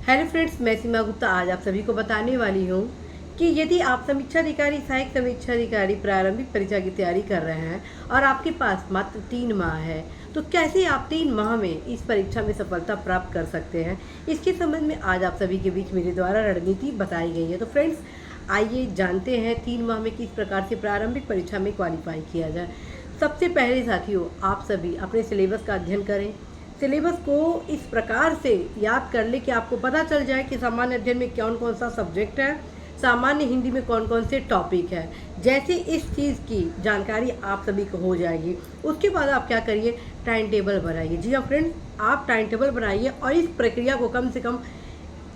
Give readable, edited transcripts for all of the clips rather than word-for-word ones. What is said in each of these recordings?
Hello friends, मैं सीमा गुप्ता आज आप सभी को बताने वाली हूँ कि यदि आप समीक्षा अधिकारी सहायक समीक्षा अधिकारी प्रारंभिक परीक्षा की तैयारी कर रहे हैं और आपके पास मात्र 3 माह है, तो कैसे आप 3 माह में इस परीक्षा में सफलता प्राप्त कर सकते हैं, इसके संबंध में आज आप सभी के बीच मेरे द्वारा रणनीति बताई गई है। तो फ्रेंड्स, आइए जानते हैं 3 माह में किस प्रकार से प्रारंभिक परीक्षा में क्वालिफाई किया जाए। सबसे पहले साथियों, आप सभी अपने सिलेबस का अध्ययन करें। सिलेबस को इस प्रकार से याद कर ले कि आपको पता चल जाए कि सामान्य अध्ययन में कौन कौन सा सब्जेक्ट है, सामान्य हिंदी में कौन कौन से टॉपिक है। जैसे इस चीज़ की जानकारी आप सभी को हो जाएगी, उसके बाद आप क्या करिए, टाइम टेबल बनाइए। जी हाँ फ्रेंड्स, आप टाइम टेबल बनाइए और इस प्रक्रिया को कम से कम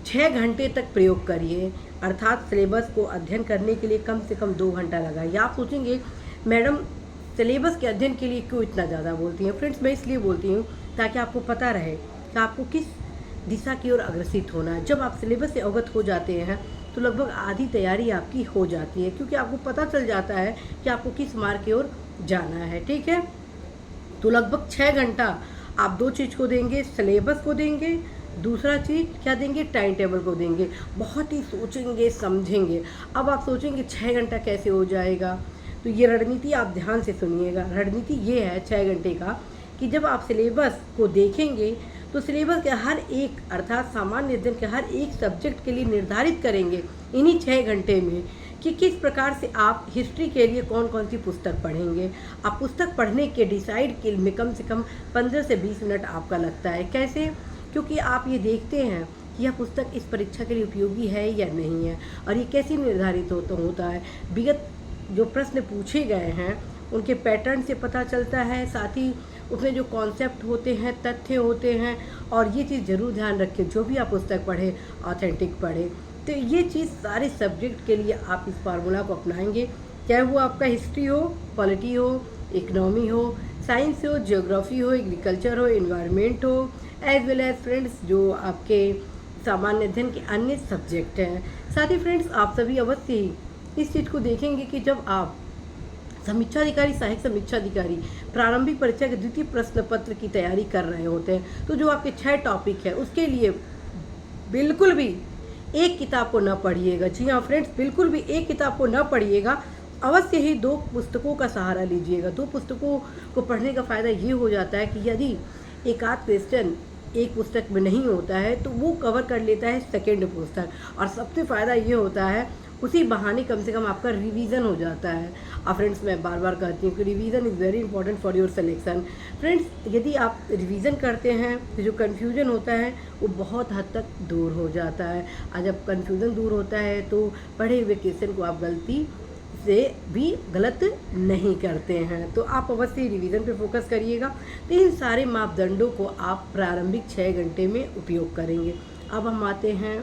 6 घंटे तक प्रयोग करिए। अर्थात सिलेबस को अध्ययन करने के लिए कम से कम 2 घंटा लगाइए। आप सोचेंगे मैडम सिलेबस के अध्ययन के लिए क्यों इतना ज़्यादा बोलती हैं। फ्रेंड्स, मैं इसलिए बोलती हूँ ताकि आपको पता रहे कि आपको किस दिशा की ओर अग्रसित होना है। जब आप सिलेबस से अवगत हो जाते हैं तो लगभग आधी तैयारी आपकी हो जाती है, क्योंकि आपको पता चल जाता है कि आपको किस मार्ग की ओर जाना है। ठीक है, तो लगभग 6 घंटा आप 2 चीज़ को देंगे, सिलेबस को देंगे, दूसरा चीज़ क्या देंगे, टाइम टेबल को देंगे। बहुत ही सोचेंगे समझेंगे। अब आप सोचेंगे 6 घंटा कैसे हो जाएगा, तो ये रणनीति आप ध्यान से सुनिएगा। रणनीति ये है 6 घंटे का कि जब आप सिलेबस को देखेंगे तो सिलेबस के हर एक अर्थात सामान्य अध्ययन के हर एक सब्जेक्ट के लिए निर्धारित करेंगे इन्हीं 6 घंटे में कि किस प्रकार से आप हिस्ट्री के लिए कौन कौन सी पुस्तक पढ़ेंगे। आप पुस्तक पढ़ने के डिसाइड के में कम से कम 15 से 20 मिनट आपका लगता है। कैसे? क्योंकि आप ये देखते हैं कि यह पुस्तक इस परीक्षा के लिए उपयोगी है या नहीं है, और ये कैसे निर्धारित होता है। विगत जो प्रश्न पूछे गए हैं उनके पैटर्न से पता चलता है, साथ ही उसमें जो कॉन्सेप्ट होते हैं, तथ्य होते हैं। और ये चीज़ ज़रूर ध्यान रखें, जो भी आप पुस्तक पढ़ें ऑथेंटिक पढ़ें। तो ये चीज़ सारे सब्जेक्ट के लिए आप इस फार्मूला को अपनाएंगे, चाहे वो आपका हिस्ट्री हो, पॉलिटी हो, इकोनॉमी हो, साइंस हो, ज्योग्राफी हो, एग्रीकल्चर हो, एनवायरनमेंट हो, एज वेल एज फ्रेंड्स जो आपके सामान्य अध्ययन के अन्य सब्जेक्ट हैं। साथ ही फ्रेंड्स, आप सभी अवश्य ही इस चीज़ को देखेंगे कि जब आप समीक्षा अधिकारी सहायक समीक्षा अधिकारी प्रारंभिक परीक्षा के द्वितीय प्रश्न पत्र की तैयारी कर रहे होते हैं, तो जो आपके 6 टॉपिक है उसके लिए बिल्कुल भी एक किताब को न पढ़िएगा। जी हाँ फ्रेंड्स, बिल्कुल भी एक किताब को न पढ़िएगा, अवश्य ही 2 पुस्तकों का सहारा लीजिएगा। 2 पुस्तकों को पढ़ने का फ़ायदा ये हो जाता है कि यदि एक आध क्वेश्चन एक पुस्तक में नहीं होता है तो वो कवर कर लेता है सेकेंड पुस्तक, और सबसे फ़ायदा ये होता है उसी बहाने कम से कम आपका रिवीजन हो जाता है। और फ्रेंड्स, मैं बार बार कहती हूँ कि revision is very important for your selection. Friends, यदि आप रिवीजन करते हैं तो जो कन्फ्यूजन होता है वो बहुत हद तक दूर हो जाता है, और जब कन्फ्यूजन दूर होता है तो पढ़े हुए क्वेश्चन को आप गलती से भी गलत नहीं करते हैं। तो आप अवश्य रिवीजन पे फोकस करिएगा। तो इन सारे मापदंडों को आप प्रारंभिक 6 घंटे में उपयोग करेंगे। अब हम आते हैं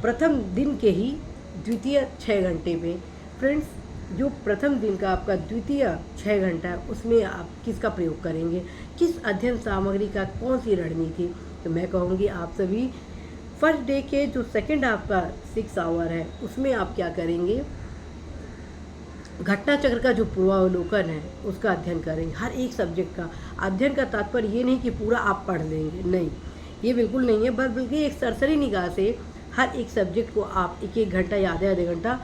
प्रथम दिन के ही द्वितीय 6 घंटे में। फ्रेंड्स, जो प्रथम दिन का आपका द्वितीय 6 घंटा है उसमें आप किसका प्रयोग करेंगे, किस अध्ययन सामग्री का, कौन सी रणनीति। तो मैं कहूँगी आप सभी फर्स्ट डे के जो सेकंड आपका 6 आवर है उसमें आप क्या करेंगे, घटना चक्र का जो पूर्वावलोकन है उसका अध्ययन करेंगे। हर एक सब्जेक्ट का अध्ययन का तात्पर्य ये नहीं कि पूरा आप पढ़ लेंगे, नहीं, ये बिल्कुल नहीं है। बल्कि एक सरसरी निगाह से हर एक सब्जेक्ट को आप 1-1 घंटा या आधे घंटा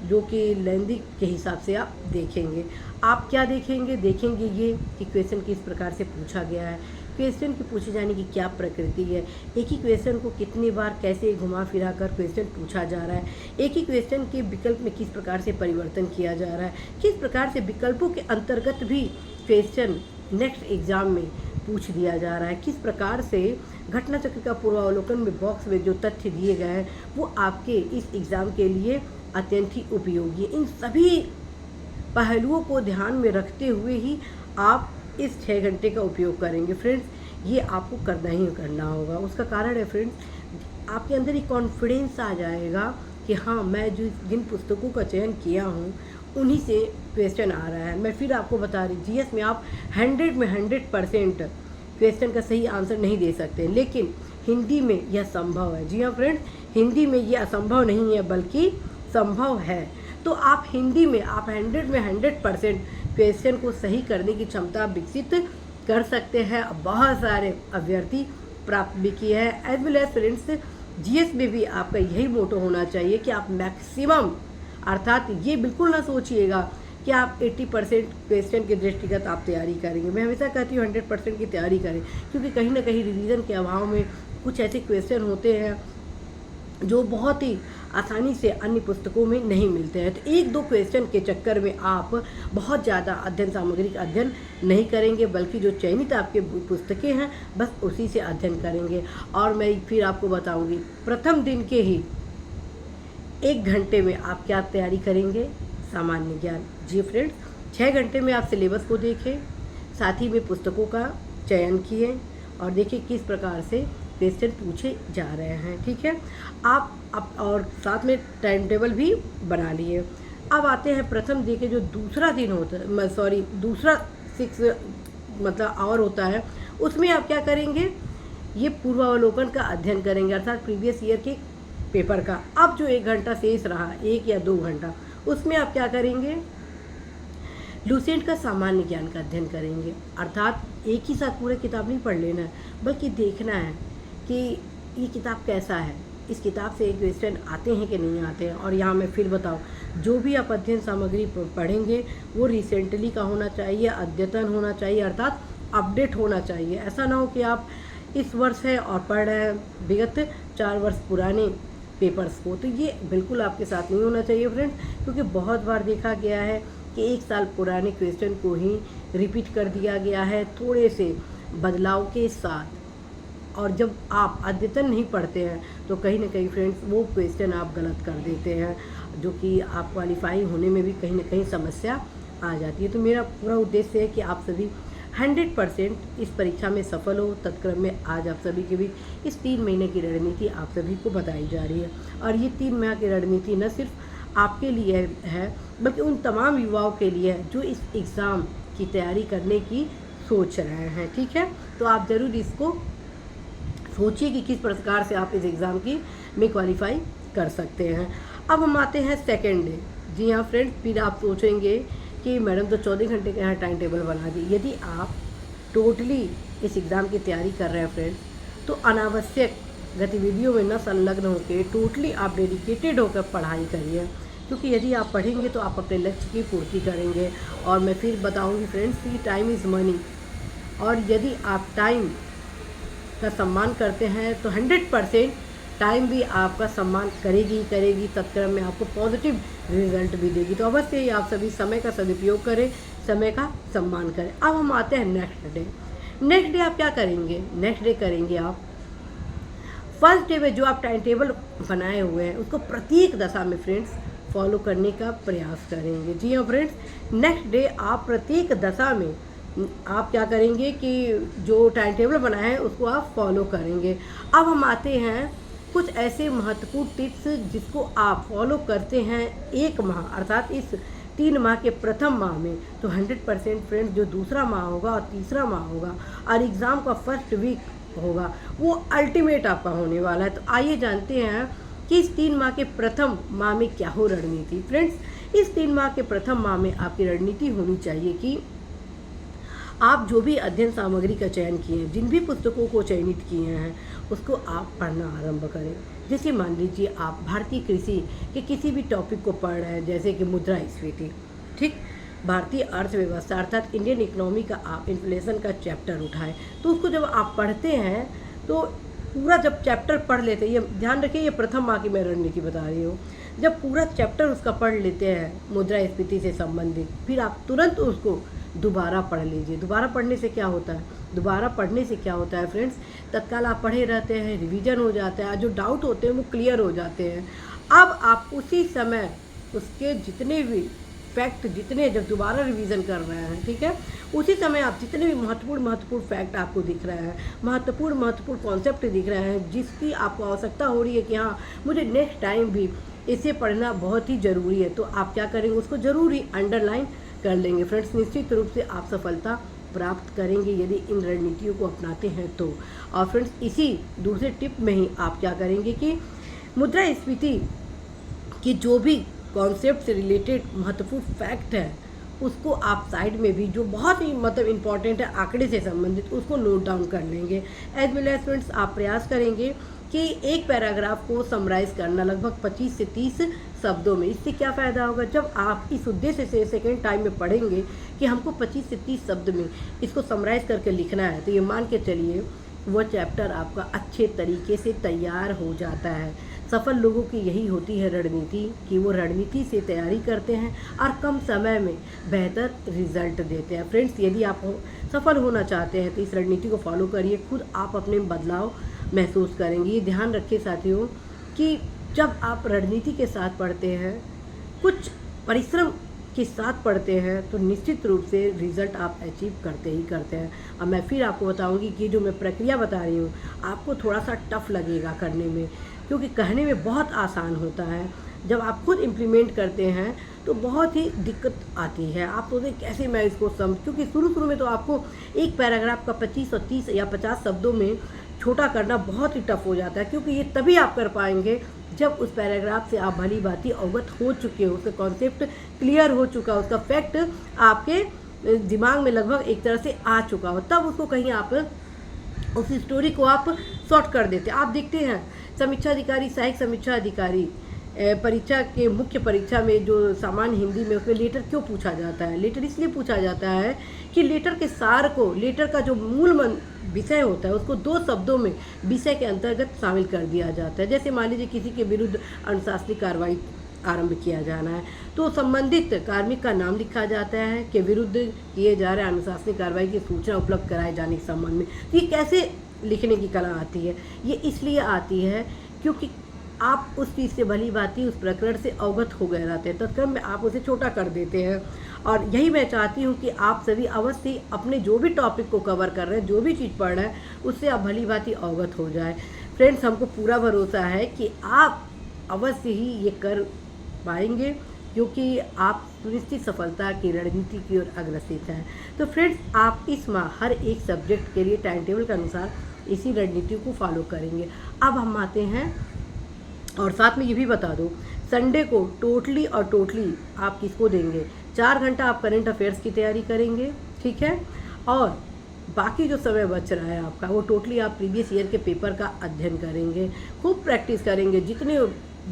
जो कि लेंदी के हिसाब से आप देखेंगे। आप क्या देखेंगे ये कि क्वेश्चन किस प्रकार से पूछा गया है, क्वेश्चन की पूछे जाने की क्या प्रकृति है, एक ही क्वेश्चन को कितनी बार कैसे घुमा फिरा कर क्वेश्चन पूछा जा रहा है, एक ही क्वेश्चन के विकल्प में किस प्रकार से परिवर्तन किया जा रहा है, किस प्रकार से विकल्पों के अंतर्गत भी क्वेश्चन नेक्स्ट एग्जाम में पूछ दिया जा रहा है, किस प्रकार से घटना चक्र का पूर्वावलोकन में बॉक्स में जो तथ्य दिए गए हैं वो आपके इस एग्ज़ाम के लिए अत्यंत ही उपयोगी है। इन सभी पहलुओं को ध्यान में रखते हुए ही आप इस 6 घंटे का उपयोग करेंगे। फ्रेंड्स, ये आपको करना ही करना होगा। उसका कारण है फ्रेंड्स, आपके अंदर एक कॉन्फिडेंस आ जाएगा कि हाँ, मैं जो जिन पुस्तकों का चयन किया हूँ उन्हीं से क्वेश्चन आ रहा है। मैं फिर आपको बता रही, जीएस में आप 100 में 100% क्वेश्चन का सही आंसर नहीं दे सकते, लेकिन हिंदी में यह संभव है। जी हाँ फ्रेंड्स, हिंदी में यह असंभव नहीं है बल्कि संभव है। तो आप हिंदी में आप 100 में 100% क्वेश्चन को सही करने की क्षमता विकसित कर सकते हैं। बहुत सारे अभ्यर्थी प्राप्त भी किया है। As well as friends GS में भी आपका यही मोटो होना चाहिए कि आप मैक्सिमम, अर्थात ये बिल्कुल ना सोचिएगा कि आप 80% क्वेश्चन के दृष्टिगत आप तैयारी करेंगे। मैं हमेशा कहती हूँ 100% की तैयारी करें, क्योंकि कहीं ना कहीं रिवीजन के अभाव में कुछ ऐसे क्वेश्चन होते हैं जो बहुत ही आसानी से अन्य पुस्तकों में नहीं मिलते हैं। तो एक दो क्वेश्चन के चक्कर में आप बहुत ज़्यादा अध्ययन सामग्री का अध्ययन नहीं करेंगे, बल्कि जो चयनित आपके पुस्तकें हैं बस उसी से अध्ययन करेंगे। और मैं फिर आपको बताऊंगी प्रथम दिन के ही 1 घंटे में आप क्या तैयारी करेंगे, सामान्य ज्ञान। जी फ्रेंड्स, 6 घंटे में आप सिलेबस को देखें, साथ ही में पुस्तकों का चयन किए और देखिए किस प्रकार से क्वेश्चन पूछे जा रहे हैं। ठीक है, आप और साथ में टाइम टेबल भी बना लिए। अब आते हैं प्रथम डे के जो दूसरा दिन होता है, दूसरा 6 मतलब आवर होता है, उसमें आप क्या करेंगे, ये पूर्वावलोकन का अध्ययन करेंगे, अर्थात प्रीवियस ईयर के पेपर का। अब जो 1 घंटा शेष रहा, 1 या 2 घंटा, उसमें आप क्या करेंगे, लूसेंट का सामान्य ज्ञान का अध्ययन करेंगे। अर्थात एक ही साथ पूरा किताब नहीं पढ़ लेना है, बल्कि देखना है कि ये किताब कैसा है, इस किताब से क्वेश्चन आते हैं कि नहीं आते हैं। और यहाँ मैं फिर बताऊँ, जो भी आप अध्ययन सामग्री पढ़ेंगे वो रिसेंटली का होना चाहिए, अद्यतन होना चाहिए, अर्थात अपडेट होना चाहिए। ऐसा ना हो कि आप इस वर्ष है और पढ़ रहे हैं विगत 4 वर्ष पुराने पेपर्स को, तो ये बिल्कुल आपके साथ नहीं होना चाहिए फ्रेंड्स, क्योंकि बहुत बार देखा गया है कि 1 साल पुराने क्वेश्चन को ही रिपीट कर दिया गया है थोड़े से बदलाव के साथ। और जब आप अद्यतन नहीं पढ़ते हैं तो कहीं ना कहीं फ्रेंड्स वो क्वेश्चन आप गलत कर देते हैं, जो कि आप क्वालिफाई होने में भी कहीं ना कहीं समस्या आ जाती है। तो मेरा पूरा उद्देश्य है कि आप सभी 100% इस परीक्षा में सफल हो। तत्क्रम में आज आप सभी के बीच इस 3 महीने की रणनीति आप सभी को बताई जा रही है। और ये 3 माह की रणनीति न सिर्फ आपके लिए है, बल्कि उन तमाम युवाओं के लिए है जो इस एग्ज़ाम की तैयारी करने की सोच रहे हैं। ठीक है, तो आप ज़रूर इसको सोचिए कि किस प्रकार से आप इस एग्ज़ाम की में क्वालिफाई कर सकते हैं। अब हम आते हैं सेकेंड डे। जी हाँ फ्रेंड्स, फिर आप सोचेंगे कि मैडम तो 14 घंटे का यहाँ टाइम टेबल बना दी। यदि आप टोटली इस एग्ज़ाम की तैयारी कर रहे हैं फ्रेंड्स, तो अनावश्यक गतिविधियों में न संलग्न होकर टोटली आप डेडिकेटेड होकर पढ़ाई करिए, क्योंकि यदि आप पढ़ेंगे तो आप अपने लक्ष्य की पूर्ति करेंगे। और मैं फिर बताऊँगी फ्रेंड्स कि टाइम इज़ मनी, और यदि आप टाइम का सम्मान करते हैं तो 100% टाइम भी आपका सम्मान करेगी। तत्क्रम में आपको पॉजिटिव रिजल्ट भी देगी। तो अवश्य ही आप सभी समय का सदुपयोग करें, समय का सम्मान करें। अब हम आते हैं नेक्स्ट डे। नेक्स्ट डे आप क्या करेंगे, नेक्स्ट डे करेंगे आप फर्स्ट डे में जो आप टाइम टेबल बनाए हुए हैं उसको प्रत्येक दशा में फ्रेंड्स फॉलो करने का प्रयास करेंगे। जी हाँ फ्रेंड्स, नेक्स्ट डे आप प्रत्येक दशा में आप क्या करेंगे कि जो टाइम टेबल बनाए हैं उसको आप फॉलो करेंगे। अब हम आते हैं कुछ ऐसे महत्वपूर्ण टिप्स जिसको आप फॉलो करते हैं 1 माह, अर्थात इस 3 माह के प्रथम माह में, तो 100% फ्रेंड्स जो दूसरा माह होगा और तीसरा माह होगा और एग्ज़ाम का फर्स्ट वीक होगा वो अल्टीमेट आपका होने वाला है। तो आइए जानते हैं कि इस 3 माह के प्रथम माह में क्या हो रणनीति। फ्रेंड्स, इस 3 माह के प्रथम माह में आपकी रणनीति होनी चाहिए कि आप जो भी अध्ययन सामग्री का चयन किए हैं, जिन भी पुस्तकों को चयनित किए हैं उसको आप पढ़ना आरंभ करें। जैसे मान लीजिए आप भारतीय कृषि के किसी भी टॉपिक को पढ़ रहे हैं, जैसे कि मुद्रास्फीति, ठीक, भारतीय अर्थव्यवस्था अर्थात इंडियन इकोनॉमी का आप इन्फ्लेशन का चैप्टर उठाएं। तो उसको जब आप पढ़ते हैं तो पूरा जब चैप्टर पढ़ लेते हैं, ये ध्यान रखिए ये प्रथम माह की मैं रणनीति बता रही हूँ, जब पूरा चैप्टर उसका पढ़ लेते हैं मुद्रास्फीति से संबंधित, फिर आप तुरंत उसको दोबारा पढ़ लीजिए। दोबारा पढ़ने से क्या होता है, दोबारा पढ़ने से क्या होता है फ्रेंड्स, तत्काल आप पढ़े रहते हैं, रिवीजन हो जाता है, जो डाउट होते हैं वो क्लियर हो जाते हैं। अब आप उसी समय उसके जितने भी फैक्ट, जितने जब दोबारा रिवीजन कर रहे हैं, ठीक है, उसी समय आप जितने भी महत्वपूर्ण फैक्ट आपको दिख रहे हैं, महत्वपूर्ण कॉन्सेप्ट दिख रहे हैं, जिसकी आपको आवश्यकता हो रही है कि हाँ मुझे नेक्स्ट टाइम भी इसे पढ़ना बहुत ही ज़रूरी है, तो आप क्या करेंगे, उसको ज़रूर ही अंडरलाइन कर लेंगे। फ्रेंड्स, निश्चित रूप से आप सफलता प्राप्त करेंगे यदि इन रणनीतियों को अपनाते हैं तो। और फ्रेंड्स, इसी दूसरे टिप में ही आप क्या करेंगे कि मुद्रास्फीति की जो भी कॉन्सेप्ट से रिलेटेड महत्वपूर्ण फैक्ट है उसको आप साइड में भी जो बहुत ही मतलब इम्पॉर्टेंट है आंकड़े से संबंधित उसको नोट डाउन कर लेंगे। एज वेल एज फ्रेंड्स आप प्रयास करेंगे कि एक पैराग्राफ को समराइज़ करना लगभग 25 से 30 शब्दों में। इससे क्या फ़ायदा होगा, जब आप इस उद्देश्य से सेकेंड टाइम में पढ़ेंगे कि हमको 25 से 30 शब्द में इसको समराइज़ करके लिखना है, तो ये मान के चलिए वो चैप्टर आपका अच्छे तरीके से तैयार हो जाता है। सफल लोगों की यही होती है रणनीति कि वो रणनीति से तैयारी करते हैं और कम समय में बेहतर रिजल्ट देते हैं। फ्रेंड्स, यदि आप सफल होना चाहते हैं तो इस रणनीति को फॉलो करिए, खुद आप अपने बदलाव महसूस करेंगे। ये ध्यान रखिए साथियों कि जब आप रणनीति के साथ पढ़ते हैं, कुछ परिश्रम के साथ पढ़ते हैं, तो निश्चित रूप से रिज़ल्ट आप अचीव करते ही करते हैं। अब मैं फिर आपको बताऊंगी कि जो मैं प्रक्रिया बता रही हूँ आपको थोड़ा सा टफ लगेगा करने में, क्योंकि कहने में बहुत आसान होता है, जब आप खुद इम्प्लीमेंट करते हैं तो बहुत ही दिक्कत आती है। आप सोचें कैसे मैं इसको समझ, क्योंकि शुरू में तो आपको एक पैराग्राफ का 25 और 30 या 50 शब्दों में छोटा करना बहुत ही टफ हो जाता है, क्योंकि ये तभी आप कर पाएंगे जब उस पैराग्राफ से आप भली भांति अवगत हो चुके हो, उसका कॉन्सेप्ट क्लियर हो चुका, उसका फैक्ट आपके दिमाग में लगभग एक तरह से आ चुका हो, तब उसको कहीं आप उस स्टोरी को आप शॉर्ट कर देते। आप देखते हैं समीक्षा अधिकारी, सहायक समीक्षा अधिकारी परीक्षा के मुख्य परीक्षा में जो सामान्य हिंदी में उसमें लेटर क्यों पूछा जाता है। लेटर इसलिए पूछा जाता है कि लेटर के सार को, लेटर का जो मूल विषय होता है उसको 2 शब्दों में विषय के अंतर्गत शामिल कर दिया जाता है। जैसे मान लीजिए किसी के विरुद्ध अनुशासनिक कार्रवाई आरंभ किया जाना है, तो संबंधित कार्मिक का नाम लिखा जाता है कि विरुद्ध किए जा रहे अनुशासनिक कार्रवाई की सूचना उपलब्ध कराए जाने के संबंध में। तो ये कैसे लिखने की कला आती है, ये इसलिए आती है क्योंकि आप उस चीज़ से भली भांति उस प्रकरण से अवगत हो गए रहते हैं, तत्क्रम में आप उसे छोटा कर देते हैं। और यही मैं चाहती हूँ कि आप सभी अवश्य अपने जो भी टॉपिक को कवर कर रहे हैं, जो भी चीज़ पढ़ रहे हैं, उससे आप भली भांति अवगत हो जाए। फ्रेंड्स, हमको पूरा भरोसा है कि आप अवश्य ही ये कर पाएंगे, क्योंकि आप सुनिश्चित सफलता की रणनीति की ओर अग्रसित हैं। तो फ्रेंड्स, आप इस माह हर एक सब्जेक्ट के लिए टाइम टेबल के अनुसार इसी रणनीति को फॉलो करेंगे। अब हम आते हैं, और साथ में ये भी बता दो, संडे को टोटली आप किसको देंगे, 4 घंटा आप करंट अफेयर्स की तैयारी करेंगे, ठीक है। और बाकी जो समय बच रहा है आपका, वो टोटली आप प्रीवियस ईयर के पेपर का अध्ययन करेंगे, खूब प्रैक्टिस करेंगे, जितने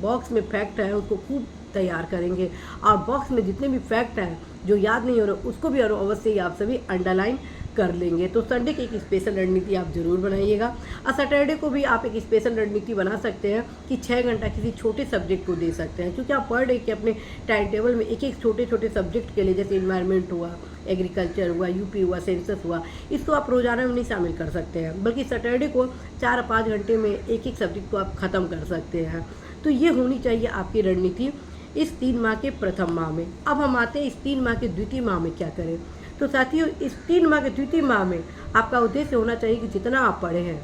बॉक्स में फैक्ट हैं उसको खूब तैयार करेंगे, और बॉक्स में जितने भी फैक्ट हैं जो याद नहीं हो रहे उसको भी और अवश्य ही आप सभी अंडरलाइन कर लेंगे। तो संडे की एक स्पेशल रणनीति आप जरूर बनाइएगा, और सैटरडे को भी आप एक स्पेशल रणनीति बना सकते हैं कि 6 घंटा किसी छोटे सब्जेक्ट को दे सकते हैं, क्योंकि आप पर डे के अपने टाइम टेबल में एक छोटे सब्जेक्ट के लिए, जैसे इन्वायरमेंट हुआ, एग्रीकल्चर हुआ, यूपी हुआ, सेंसस हुआ, इसको आप रोजाना में नहीं शामिल कर सकते हैं, बल्कि सैटरडे को 4-5 घंटे में एक सब्जेक्ट को आप ख़त्म कर सकते हैं। तो ये होनी चाहिए आपकी रणनीति इस 3 माह के प्रथम माह में। अब हम आते हैं इस 3 माह के द्वितीय माह में क्या करें। तो साथियों, इस 3 माह के द्वितीय माह में आपका उद्देश्य होना चाहिए कि जितना आप पढ़े हैं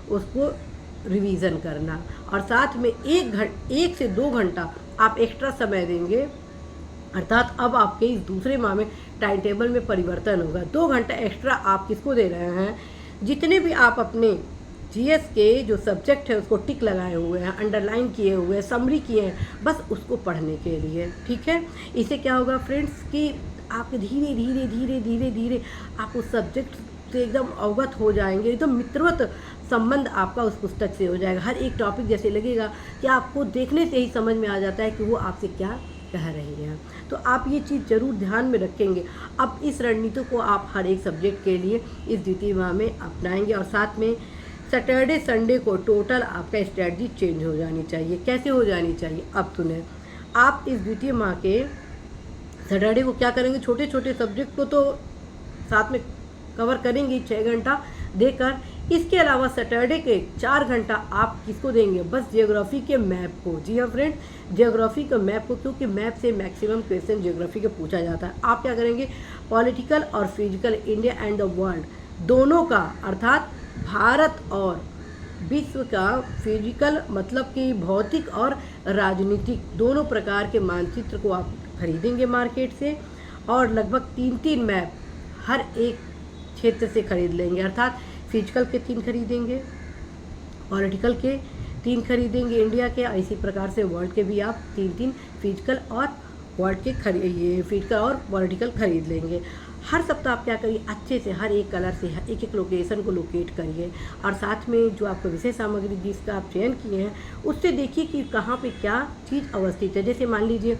उसको रिवीजन करना, और साथ में 1 से 2 घंटा आप एक्स्ट्रा समय देंगे। अर्थात अब आपके इस दूसरे माह में टाइम टेबल में परिवर्तन होगा। 2 घंटा एक्स्ट्रा आप किसको दे रहे हैं, जितने भी आप अपने जीएस के जो सब्जेक्ट है उसको टिक लगाए हुए हैं, अंडरलाइन किए हुए हैं, समरी किए हैं, बस उसको पढ़ने के लिए, ठीक है। इससे क्या होगा फ्रेंड्स कि आप धीरे धीरे आप उस सब्जेक्ट से एकदम अवगत हो जाएंगे, एकदम मित्रवत संबंध आपका उस पुस्तक से हो जाएगा। हर एक टॉपिक जैसे लगेगा कि आपको देखने से ही समझ में आ जाता है कि वो आपसे क्या कह रही हैं। तो आप ये चीज़ ज़रूर ध्यान में रखेंगे। अब इस रणनीति को आप हर एक सब्जेक्ट के लिए इस द्वितीय माह में अपनाएंगे, और साथ में सैटरडे संडे को टोटल आपका स्ट्रेटजी चेंज हो जानी चाहिए। कैसे हो जानी चाहिए, अब सुने। आप इस द्वितीय माह के सैटरडे को क्या करेंगे, छोटे सब्जेक्ट को तो साथ में कवर करेंगे 6 घंटा देकर। इसके अलावा सैटरडे के 4 घंटा आप किसको देंगे, बस जियोग्राफी के मैप को। जी हाँ फ्रेंड, जियोग्राफी का मैप को, क्योंकि मैप से मैक्सिमम क्वेश्चन जियोग्राफी का पूछा जाता है। आप क्या करेंगे, पॉलिटिकल और physical, India and the world दोनों का, अर्थात भारत और विश्व का, फिजिकल मतलब कि भौतिक और राजनीतिक दोनों प्रकार के मानचित्र को आप खरीदेंगे मार्केट से, और लगभग 3 मैप हर एक क्षेत्र से खरीद लेंगे। अर्थात फिजिकल के 3 खरीदेंगे, पॉलिटिकल के 3 खरीदेंगे इंडिया के, इसी प्रकार से वर्ल्ड के भी आप 3 फिजिकल और वर्ड के ये फिजिकल और पॉलिटिकल खरीद लेंगे। हर सप्ताह आप क्या करिए, अच्छे से हर एक कलर से एक एक लोकेशन को लोकेट करिए, और साथ में जो आपको विषय सामग्री जिसका आप चयन किए हैं उससे देखिए कि कहाँ पे क्या चीज़ अवस्थित है। जैसे मान लीजिए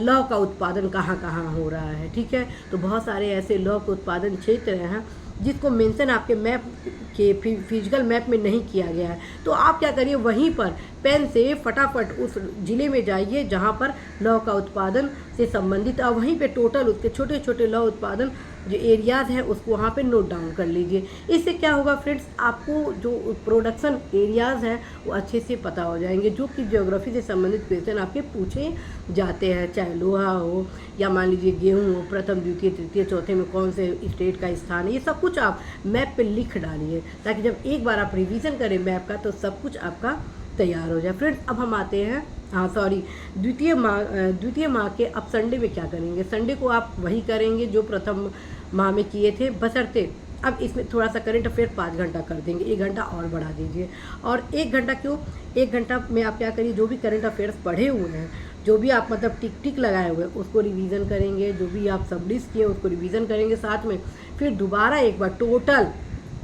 लौह का उत्पादन कहाँ कहाँ हो रहा है, ठीक है, तो बहुत सारे ऐसे लौह के उत्पादन क्षेत्र हैं जिसको मेंशन आपके मैप के फिजिकल मैप में नहीं किया गया है। तो आप क्या करिए, वहीं पर पेन से फटाफट उस ज़िले में जाइए जहाँ पर लौह का उत्पादन से संबंधित, और वहीं पे टोटल उसके छोटे छोटे लौह उत्पादन जो एरियाज़ हैं उसको वहाँ पे नोट डाउन कर लीजिए। इससे क्या होगा फ्रेंड्स, आपको जो प्रोडक्शन एरियाज़ हैं वो अच्छे से पता हो जाएंगे, जो कि ज्योग्राफी से संबंधित क्वेश्चन आपके पूछे जाते हैं, चाहे लोहा हो या मान लीजिए गेहूँ हो, प्रथम द्वितीय तृतीय चौथे में कौन से स्टेट का स्थान है, ये सब कुछ आप मैप पे लिख डालिए, ताकि जब एक बार आप रिवीजन करें मैप का तो सब कुछ आपका तैयार हो जाए। फ्रेंड्स अब हम आते हैं द्वितीय माह के अब संडे में क्या करेंगे। संडे को आप वही करेंगे जो प्रथम माह में किए थे, बशर्ते अब इसमें थोड़ा सा करंट अफेयर 5 घंटा कर देंगे, 1 घंटा और बढ़ा दीजिए। और 1 घंटा क्यों, 1 घंटा में आप क्या करिए, जो भी करंट अफेयर्स पढ़े हुए हैं, जो भी आप मतलब टिक टिक लगाए हुए हैं उसको रिवीजन करेंगे, जो भी आप सबलिस्ट किए उसको रिवीजन करेंगे साथ में, फिर दोबारा एक बार टोटल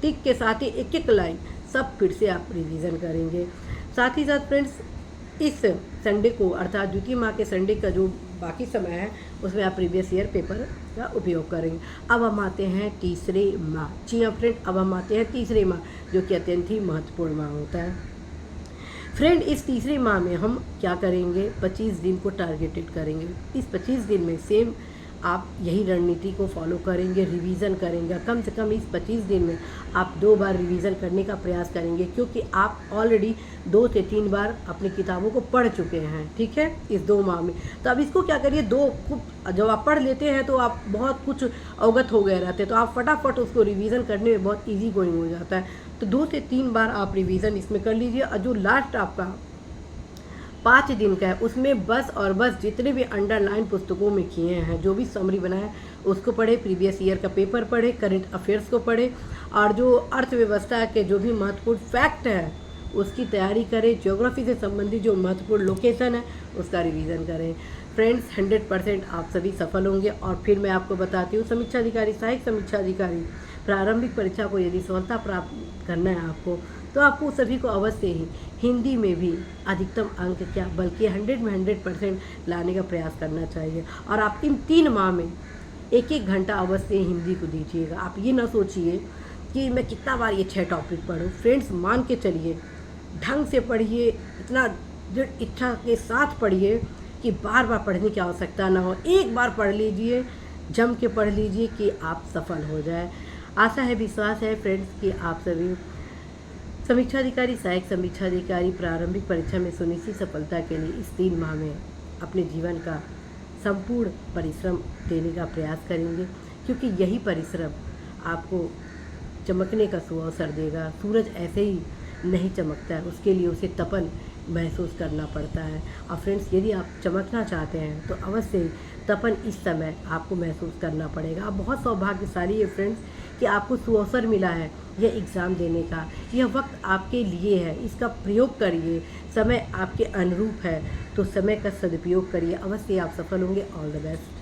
टिक के साथ ही एक एक लाइन सब फिर से आप रिवीजन करेंगे। साथ ही साथ फ्रेंड्स इस संडे को अर्थात द्वितीय माह के संडे का जो बाकी समय है उसमें आप प्रीवियस ईयर पेपर का उपयोग करेंगे। अब हम आते हैं तीसरे माह। जी हाँ फ्रेंड, अब हम आते हैं तीसरे माह, जो कि अत्यंत ही महत्वपूर्ण माह होता है। फ्रेंड इस तीसरे माह में हम क्या करेंगे, 25 दिन को टारगेटेड करेंगे। इस 25 दिन में सेम आप यही रणनीति को फॉलो करेंगे, रिवीजन करेंगे। कम से कम इस 25 दिन में आप 2 बार रिवीजन करने का प्रयास करेंगे, क्योंकि आप ऑलरेडी 2 से 3 बार अपनी किताबों को पढ़ चुके हैं, ठीक है, इस 2 माह में। तो अब इसको क्या करिए, जब आप पढ़ लेते हैं तो आप बहुत कुछ अवगत हो गए रहते हैं, तो आप फटाफट उसको रिवीजन करने में बहुत ईजी गोइंग हो जाता है। तो 2 से 3 बार आप रिवीजन इसमें कर लीजिए। और जो लास्ट आपका 5 दिन का है उसमें बस और बस जितने भी अंडरलाइन पुस्तकों में किए हैं, जो भी समरी बनाए उसको पढ़े, प्रीवियस ईयर का पेपर पढ़े, करंट अफेयर्स को पढ़े, और जो अर्थव्यवस्था के जो भी महत्वपूर्ण फैक्ट है उसकी तैयारी करें, ज्योग्राफी से संबंधित जो महत्वपूर्ण लोकेशन है उसका रिवीजन करें। फ्रेंड्स 100% आप सभी सफल होंगे। और फिर मैं आपको बताती हूँ, समीक्षा अधिकारी, सहायक समीक्षा अधिकारी प्रारंभिक परीक्षा को यदि सफलता प्राप्त करना है आपको, तो आपको सभी को अवश्य ही हिंदी में भी अधिकतम अंक क्या बल्कि 100 में 100% लाने का प्रयास करना चाहिए। और आप इन 3 माह में 1-1 घंटा अवश्य हिंदी को दीजिएगा। आप ये ना सोचिए कि मैं कितना बार ये 6 टॉपिक पढूं। फ्रेंड्स मान के चलिए, ढंग से पढ़िए, इतना दृढ़ इच्छा के साथ पढ़िए कि बार बार पढ़ने की आवश्यकता ना हो। एक बार पढ़ लीजिए, जम के पढ़ लीजिए कि आप सफल हो जाए। आशा है, विश्वास है फ्रेंड्स कि आप सभी समीक्षा अधिकारी, सहायक समीक्षा अधिकारी प्रारंभिक परीक्षा में सुनिश्चित सफलता के लिए इस 3 माह में अपने जीवन का संपूर्ण परिश्रम देने का प्रयास करेंगे, क्योंकि यही परिश्रम आपको चमकने का सुअवसर देगा। सूरज ऐसे ही नहीं चमकता है, उसके लिए उसे तपन महसूस करना पड़ता है। और फ्रेंड्स यदि आप चमकना चाहते हैं तो अवश्य ही तपन इस समय आपको महसूस करना पड़ेगा। आप बहुत सौभाग्यशाली है फ्रेंड्स कि आपको सुअवसर मिला है यह एग्ज़ाम देने का। यह वक्त आपके लिए है, इसका प्रयोग करिए। समय आपके अनुरूप है तो समय का सदुपयोग करिए, अवश्य आप सफल होंगे। All the best.